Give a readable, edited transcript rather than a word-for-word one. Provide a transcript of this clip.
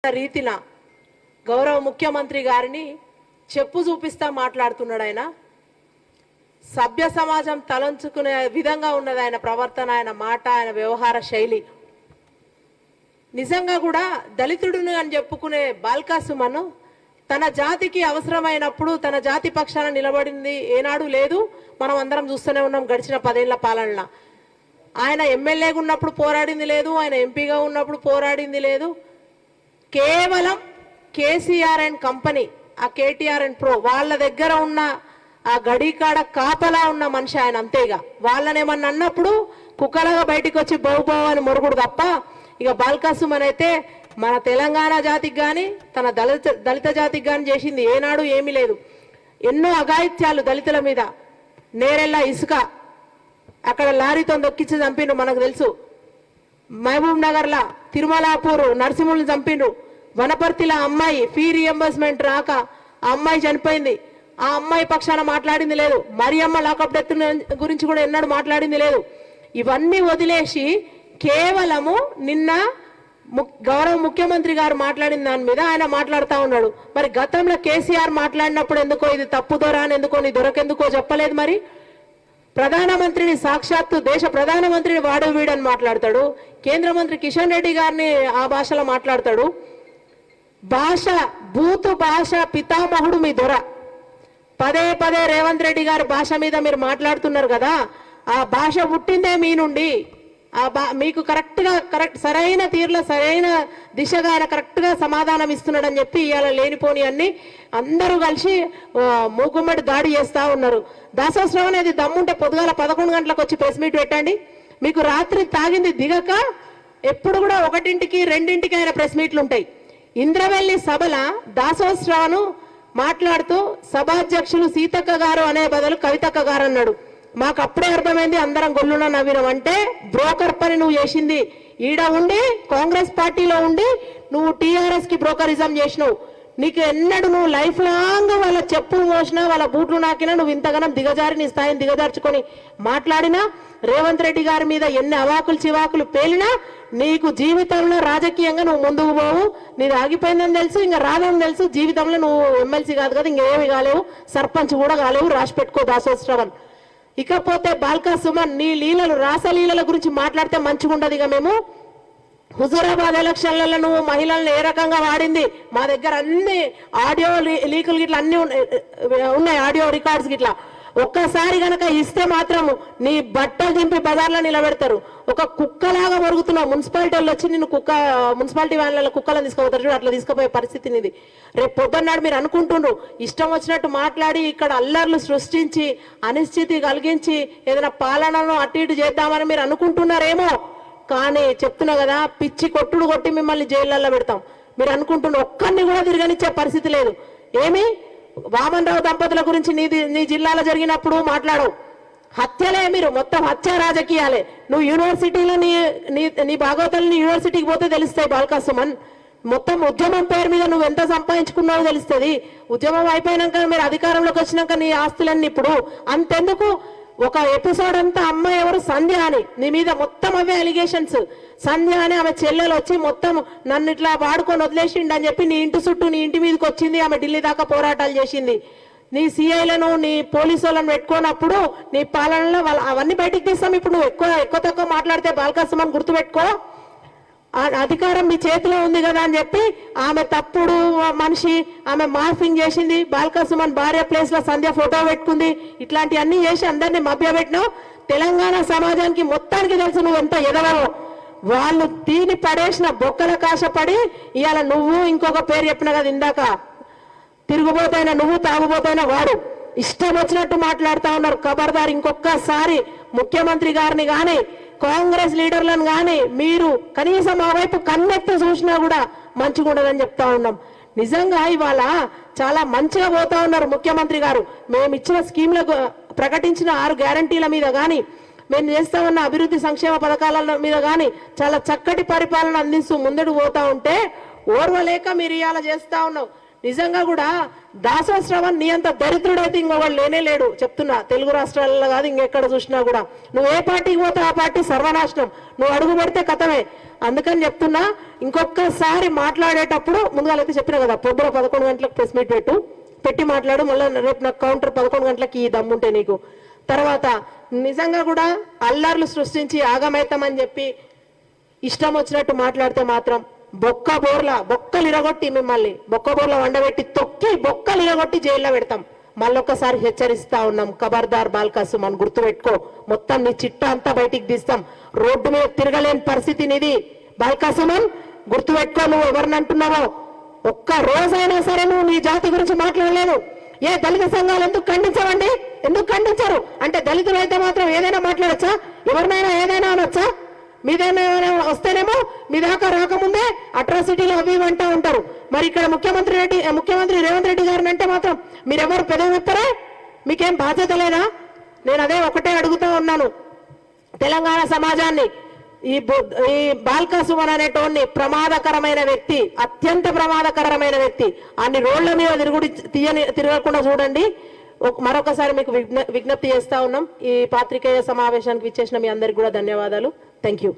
రీతిన గౌరవ ముఖ్యమంత్రి గారిని చెప్పు చూపిస్తా మాట్లాడుతున్నాడు. ఆయన సభ్య సమాజం తలంచుకునే విధంగా ఉన్నది ఆయన ప్రవర్తన, ఆయన మాట, ఆయన వ్యవహార శైలి. నిజంగా కూడా దళితుడును అని చెప్పుకునే బాల్కా సుమన్ తన జాతికి అవసరమైనప్పుడు తన జాతి పక్షాన నిలబడింది ఏనాడు లేదు. మనం అందరం చూస్తూనే ఉన్నాం గడిచిన 10 ఏళ్ల పాలనలో. ఆయన ఎమ్మెల్యేగా ఉన్నప్పుడు పోరాడింది లేదు, ఆయన ఎంపీగా ఉన్నప్పుడు పోరాడింది లేదు. కేవలం కేసీఆర్ అండ్ కంపెనీ, ఆ కేటీఆర్ అండ్ ప్రో వాళ్ళ దగ్గర ఉన్న ఆ గడికాడ కాపలా ఉన్న మనిషి ఆయన. అంతేగా వాళ్ళనేమన్నా అన్నప్పుడు కుక్కలాగా బయటికి వచ్చి బహుబావు అని మొరుగుడు తప్ప ఇక బాల్కా సుమన్ అయితే మన తెలంగాణ జాతికి కానీ తన దళిత జాతికి కానీ చేసింది ఏనాడు ఏమీ లేదు. ఎన్నో అఘాయిత్యాలు దళితుల మీద. నేరెళ్ళ ఇసుక అక్కడ లారీతో దొక్కించి చంపిండు, మనకు తెలుసు. మహబూబ్ నగర్లా, తిరుమలాపూర్ నరసింహుల్ని చంపిండు. వనపర్తిలో అమ్మాయి ఫీ రియంబర్స్మెంట్ రాక ఆ అమ్మాయి చనిపోయింది. ఆ అమ్మాయి పక్షాన మాట్లాడింది లేదు. మరియమ్మ లాకప్ డెత్ గురించి కూడా ఎన్నడూ మాట్లాడింది లేదు. ఇవన్నీ వదిలేసి కేవలము నిన్న గౌరవ ముఖ్యమంత్రి గారు మాట్లాడిన దాని మీద ఆయన మాట్లాడుతూ ఉన్నాడు. మరి గతంలో కేసీఆర్ మాట్లాడినప్పుడు ఎందుకో ఇది తప్పుదోరా అని ఎందుకో నీ దొరకెందుకో చెప్పలేదు. మరి ప్రధానమంత్రిని సాక్షాత్తు దేశ ప్రధానమంత్రిని వాడు వీడని మాట్లాడతాడు. కేంద్ర మంత్రి కిషన్ రెడ్డి గారిని ఆ భాషలో మాట్లాడతాడు. భాష బూతు భాష పితామహుడు మీ దొర. పదే పదే రేవంత్ రెడ్డి గారి భాష మీద మీరు మాట్లాడుతున్నారు కదా, ఆ భాష పుట్టిందే మీ నుండి. మీకు కరెక్ట్ సరైన తీరులో సరైన దిశగా ఆయన కరెక్ట్గా సమాధానం ఇస్తున్నాడని చెప్పి ఇవాళ లేనిపోని అన్ని అందరూ కలిసి మూకుమ్మడి దాడి చేస్తూ ఉన్నారు. దాసోత్సవం అనేది దమ్ముంటే పొద్దుగాల 11 గంటలకు వచ్చి ప్రెస్ మీట్ పెట్టండి. మీకు రాత్రి తాగింది దిగక ఎప్పుడు కూడా 1ంటికి 2ంటికి ఆయన ప్రెస్ మీట్లు ఉంటాయి. ఇంద్రవెల్లి సభల దాసోత్సవాను మాట్లాడుతూ సభాధ్యక్షులు సీతక్క గారు అనే బదులు కవితక్క గారు అన్నాడు. మాకు అప్పుడే అర్థమైంది, అందరం గొల్లున నవ్వినం. అంటే బ్రోకర్ పని నువ్వు చేసింది. ఈడ ఉండి కాంగ్రెస్ పార్టీలో ఉండి నువ్వు టీఆర్ఎస్ కి బ్రోకరిజం చేసినావు. నీకు ఎన్నడూ నువ్వు లైఫ్ లాంగ్ వాళ్ళ చెప్పులు మోసినా వాళ్ళ బూట్లు నాకినా నువ్వు ఇంతగానం దిగజారి నీ స్థాయిని దిగజార్చుకొని మాట్లాడినా, రేవంత్ రెడ్డి గారి మీద ఎన్ని అవాకులు చివాకులు పేలినా నీకు జీవితంలో రాజకీయంగా నువ్వు ముందుకు పోవు. నీది ఆగిపోయిందని తెలుసు, ఇంకా రాదని తెలుసు. జీవితంలో నువ్వు ఎమ్మెల్సీ కాదు కదా, ఇంకేమి కాలేవు, సర్పంచ్ కూడా కాలేవు. రాసి పెట్టుకో దాసోత్సవం. ఇకపోతే బాల్కా సుమన్ నీ లీలలు, రాసలీలల గురించి మాట్లాడితే మంచిగా ఉండదు. ఇక మేము హుజూరాబాద్ ఎలక్షన్లలో నువ్వు మహిళలను ఏ రకంగా వాడింది మా దగ్గర అన్ని ఆడియో లీకులు గిట్లా అన్ని ఉన్నాయి, ఆడియో రికార్డ్స్ గిట్లా. ఒక్కసారి గనక ఇస్తే మాత్రం నీ బట్టలు దింపి బజార్లో నిలబెడతారు. ఒక కుక్కలాగా మరుగుతున్నావు. మున్సిపాలిటీ వాళ్ళు వచ్చి నిన్ను మున్సిపాలిటీ వాళ్ళ కుక్కలను తీసుకుపోతారు చూడు, అట్లా తీసుకుపోయే పరిస్థితి నీది. రేపు పొద్దున్నాడు మీరు అనుకుంటుండ్రు ఇష్టం వచ్చినట్టు మాట్లాడి ఇక్కడ అల్లర్లు సృష్టించి అనిశ్చితి కలిగించి ఏదైనా పాలనను అటు ఇటు చేద్దామని మీరు అనుకుంటున్నారేమో. కానీ చెప్తున్నా కదా, పిచ్చి కొట్టుడు కొట్టి మిమ్మల్ని జైళ్ళల్లో పెడతాం. మీరు అనుకుంటున్న ఒక్కరిని కూడా తిరగనిచ్చే పరిస్థితి లేదు. ఏమి వామన్ రావు దంపతుల గురించి నీ జిల్లాలో జరిగినప్పుడు మాట్లాడవు. హత్యలే, మీరు మొత్తం హత్య రాజకీయాలే. నువ్వు యూనివర్సిటీలో నీ భాగవతాలని యూనివర్సిటీకి పోతే తెలుస్తాయి బాల్కా సుమన్. మొత్తం ఉద్యమం పేరు మీద నువ్వు ఎంత సంపాదించుకున్నావో తెలుస్తుంది. ఉద్యమం అయిపోయినాక మీరు అధికారంలోకి వచ్చినాక నీ ఆస్తులన్నీ ఇప్పుడు అంతెందుకు. ఒక ఎపిసోడ్ అంతా అమ్మాయి ఎవరు, సంధ్య అని, నీ మీద మొత్తం అవే అలిగేషన్స్. సంధ్య అని ఆమె చెల్లెలు వచ్చి మొత్తం నన్ను ఇట్లా వాడుకొని వదిలేసిండు అని చెప్పి నీ ఇంటి చుట్టూ నీ ఇంటి మీదకి వచ్చింది. ఆమె ఢిల్లీ దాకా పోరాటాలు చేసింది. నీ సిఐలను నీ పోలీసు వాళ్ళని పెట్టుకున్నప్పుడు నీ పాలనలో అవన్నీ బయటికి తీస్తాం. ఇప్పుడు నువ్వు ఎక్కువ తక్కువ మాట్లాడితే బాల్కా సుమన్ గుర్తుపెట్టుకో, అధికారం మీ చేతిలో ఉంది కదా అని చెప్పి ఆమె తప్పుడు మనిషి, ఆమె మార్ఫింగ్ చేసింది. బాల్కా సుమన్ భార్య ప్లేస్ లో సంధ్య ఫోటో పెట్టుకుంది. ఇట్లాంటివన్నీ చేసి అందరినీ మభ్యపెట్టినావు. తెలంగాణ సమాజానికి మొత్తానికి తెలుసు నువ్వు ఎంత ఎదవో. వాళ్ళు తీని పడేసిన బొక్కల కాశపడి ఇవాళ నువ్వు ఇంకొక పేరు చెప్పిన కదా ఇందాక, తిరుగుబోతైనా నువ్వు తాగుబోతైనా వాడు ఇష్టం వచ్చినట్టు మాట్లాడుతూ ఉన్నారు. ఖబర్దార్, ఇంకొకసారి ముఖ్యమంత్రి గారిని కానీ కాంగ్రెస్ లీడర్లను కానీ మీరు కనీసం ఆ వైపు కన్నెత్తి చూసినా కూడా మంచిగా ఉండదని చెప్తా ఉన్నాం. నిజంగా ఇవాళ చాలా మంచిగా పోతా ఉన్నారు ముఖ్యమంత్రి గారు. మేము ఇచ్చిన స్కీమ్లకు ప్రకటించిన 6 గ్యారంటీల మీద కానీ మేము చేస్తా ఉన్న అభివృద్ధి సంక్షేమ పథకాల మీద కానీ చాలా చక్కటి పరిపాలన అందిస్తూ ముందడు పోతా ఉంటే ఓర్వలేక మీరు ఇవాళ చేస్తా ఉన్నావు. నిజంగా కూడా దాసో శ్రవణ్ నీ అంత దరిద్రుడైతే ఇంకొకడు లేనే లేడు చెప్తున్నా. తెలుగు రాష్ట్రాలలో కాదు ఇంకెక్కడ చూసినా కూడా నువ్వు ఏ పార్టీకి పోతే ఆ పార్టీ సర్వనాశనం. నువ్వు అడుగు పెడితే కథమే. అందుకని చెప్తున్నా, ఇంకొకసారి మాట్లాడేటప్పుడు ముందుగా అయితే చెప్పినా కదా, పొద్దున 11 గంటలకు ప్రెస్ మీట్ పెట్టి మాట్లాడు. మళ్ళీ రేపు నాకు కౌంటర్ 11 గంటలకి ఈ దమ్ముంటే నీకు. తర్వాత నిజంగా కూడా అల్లర్లు సృష్టించి ఆగమైతామని చెప్పి ఇష్టం వచ్చినట్టు మాట్లాడితే మాత్రం బొక్కలు ఇరగొట్టి మిమ్మల్ని బొక్కబోర్ల వండబెట్టి తొక్కి బొక్కలు ఇరగొట్టి జైల్లో పెడతాం. మళ్ళొక్కసారి హెచ్చరిస్తా ఉన్నాం. ఖబర్దార్ బాల్కాసు మనం గుర్తుపెట్టుకో. మొత్తం నీ చిట్టా అంతా బయటికి తీస్తాం. రోడ్డు మీద తిరగలేని పరిస్థితి నీది బాల్కాసుమన్, గుర్తుపెట్టుకో. నువ్వు ఎవరిని అంటున్నావో ఒక్క రోజైనా సరే నువ్వు నీ జాతి గురించి మాట్లాడలేదు. ఏ దళిత సంఘాలు ఎందుకు ఖండించవండి? ఎందుకు ఖండించరు? అంటే దళితులు అయితే మాత్రం ఏదైనా మాట్లాడచ్చా? ఎవరినైనా ఏదైనా అనొచ్చా? మీదైనా వస్తేనేమో మీ దాకా రాకముందే అట్రాసిటీలు అవి అంటూ ఉంటారు. మరి ఇక్కడ ముఖ్యమంత్రి రేవంత్ రెడ్డి గారిని అంటే మాత్రం మీరెవరు పెదవి విప్పరే? మీకేం బాధ్యత లేదా? నేను అదే ఒకటే అడుగుతా ఉన్నాను తెలంగాణ సమాజాన్ని. ఈ బాల్కాసుమన్ అనేటోన్ని ప్రమాదకరమైన వ్యక్తి, అత్యంత ప్రమాదకరమైన వ్యక్తి. అన్ని రోడ్ల మీద తిరగకుండా చూడండి. మరొకసారి మీకు విజ్ఞప్తి చేస్తా ఉన్నాం. ఈ పాత్రికేయ సమావేశానికి విచ్చేసిన మీ అందరికి కూడా ధన్యవాదాలు. Thank you.